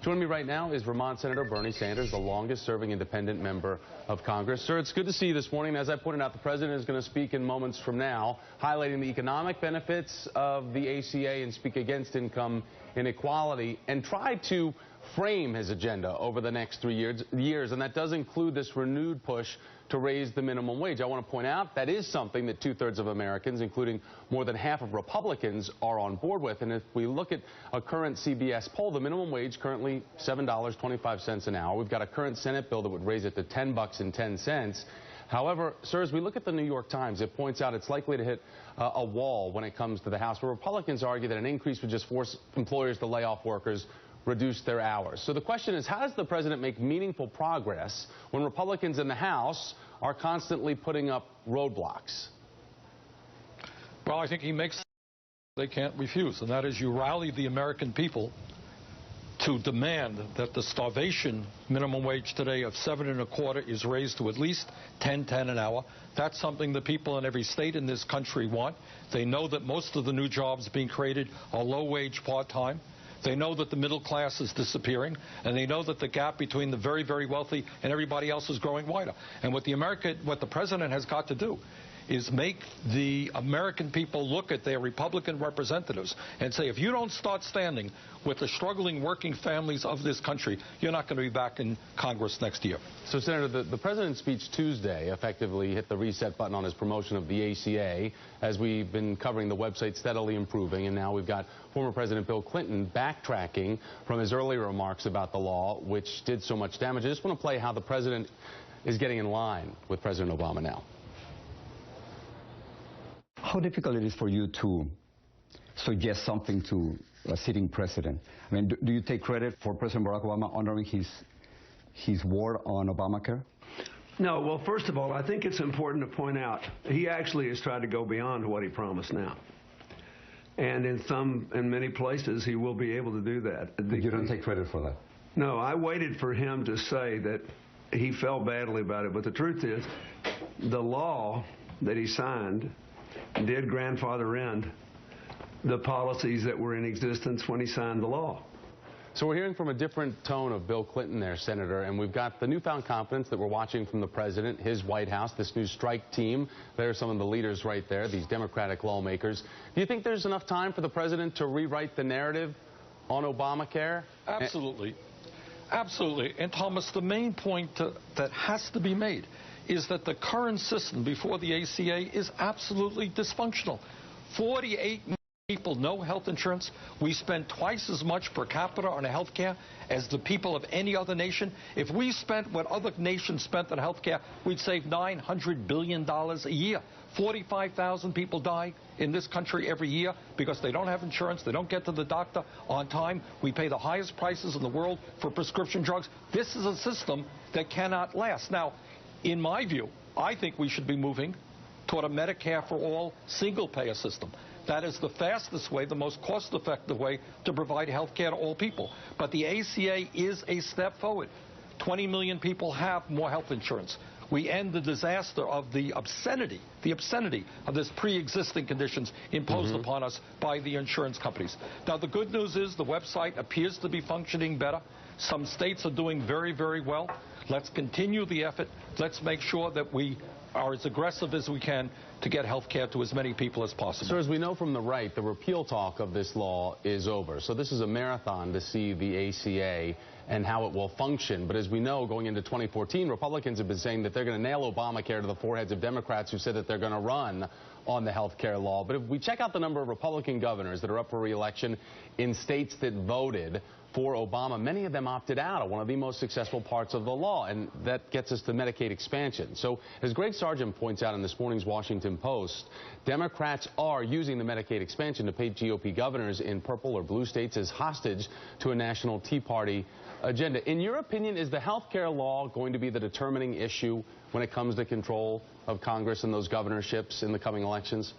Joining me right now is Vermont Senator Bernie Sanders, the longest-serving independent member of Congress. Sir, it's good to see you this morning. As I pointed out, the president is going to speak in moments from now, highlighting the economic benefits of the ACA and speak against income inequality and try to frame his agenda over the next 3 years, and that does include this renewed push to raise the minimum wage. I want to point out that is something that two-thirds of Americans, including more than half of Republicans, are on board with. And if we look at a current CBS poll, the minimum wage currently $7.25 an hour. We've got a current Senate bill that would raise it to $10.10. However, sir, as we look at the New York Times, it points out it's likely to hit a wall when it comes to the House, where Republicans argue that an increase would just force employers to lay off workers, reduce their hours. So the question is, how does the president make meaningful progress when Republicans in the House are constantly putting up roadblocks? Well, I think he makes they can't refuse, and that is you rally the American people to demand that the starvation minimum wage today of $7.25 is raised to at least $10.10 an hour. That's something the people in every state in this country want. They know that most of the new jobs being created are low-wage part-time. They know that the middle class is disappearing, and they know that the gap between the very, very wealthy and everybody else is growing wider. And what the president has got to do is make the American people look at their Republican representatives and say, if you don't start standing with the struggling working families of this country, you're not going to be back in Congress next year. So, Senator, the president's speech Tuesday effectively hit the reset button on his promotion of the ACA. As we've been covering, the website steadily improving, and now we've got former President Bill Clinton backtracking from his earlier remarks about the law, which did so much damage. I just want to play how the president is getting in line with President Obama now. How difficult it is for you to suggest something to a sitting president? I mean, do you take credit for President Barack Obama honoring his word on Obamacare? No. Well, first of all, I think it's important to point out he actually has tried to go beyond what he promised now. And in many places, he will be able to do that. But you don't take credit for that? No, I waited for him to say that he felt badly about it. But the truth is, the law that he signed did grandfather in the policies that were in existence when he signed the law. So we're hearing from a different tone of Bill Clinton there, Senator, and we've got the newfound confidence that we're watching from the president, his White House, this new strike team. There are some of the leaders right there, these Democratic lawmakers. Do you think there's enough time for the president to rewrite the narrative on Obamacare? Absolutely. Absolutely. And, Thomas, the main point that has to be made is that the current system before the ACA is absolutely dysfunctional. 48 million people, no health insurance. We spend twice as much per capita on health care as the people of any other nation. If we spent what other nations spent on health care, we'd save $900 billion a year. 45,000 people die in this country every year because they don't have insurance, they don't get to the doctor on time. We pay the highest prices in the world for prescription drugs. This is a system that cannot last. Now, in my view, I think we should be moving toward a Medicare for all single-payer system. That is the fastest way, the most cost-effective way to provide health care to all people. But the ACA is a step forward. 20 million people have more health insurance. We end the disaster of the obscenity of this pre-existing conditions imposed upon us by the insurance companies. Now, the good news is the website appears to be functioning better. Some states are doing very, very well. Let's continue the effort. Let's make sure that we are as aggressive as we can to get health care to as many people as possible. So as we know from the right, the repeal talk of this law is over. So this is a marathon to see the ACA and how it will function. But as we know, going into 2014, Republicans have been saying that they're going to nail Obamacare to the foreheads of Democrats who said that they're going to run on the health care law. But if we check out the number of Republican governors that are up for re-election in states that voted for Obama, many of them opted out of one of the most successful parts of the law, and that gets us to Medicaid expansion. So as Greg Sargent points out in this morning's Washington Post, Democrats are using the Medicaid expansion to paint GOP governors in purple or blue states as hostage to a national Tea Party agenda. In your opinion, is the health care law going to be the determining issue when it comes to control of Congress and those governorships in the coming elections?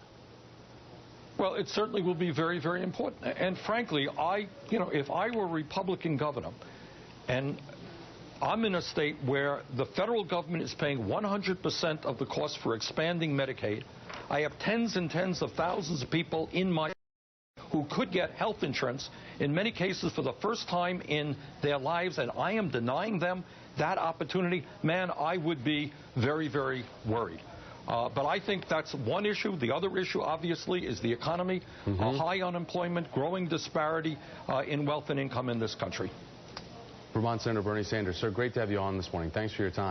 Well, it certainly will be very, very important. And frankly, if I were a Republican governor and I'm in a state where the federal government is paying 100% of the cost for expanding Medicaid, I have tens and tens of thousands of people in my who could get health insurance, in many cases for the first time in their lives, and I am denying them that opportunity, man, I would be very, very worried. But I think that's one issue. The other issue, obviously, is the economy, high unemployment, growing disparity in wealth and income in this country. Vermont Senator Bernie Sanders, sir, great to have you on this morning. Thanks for your time.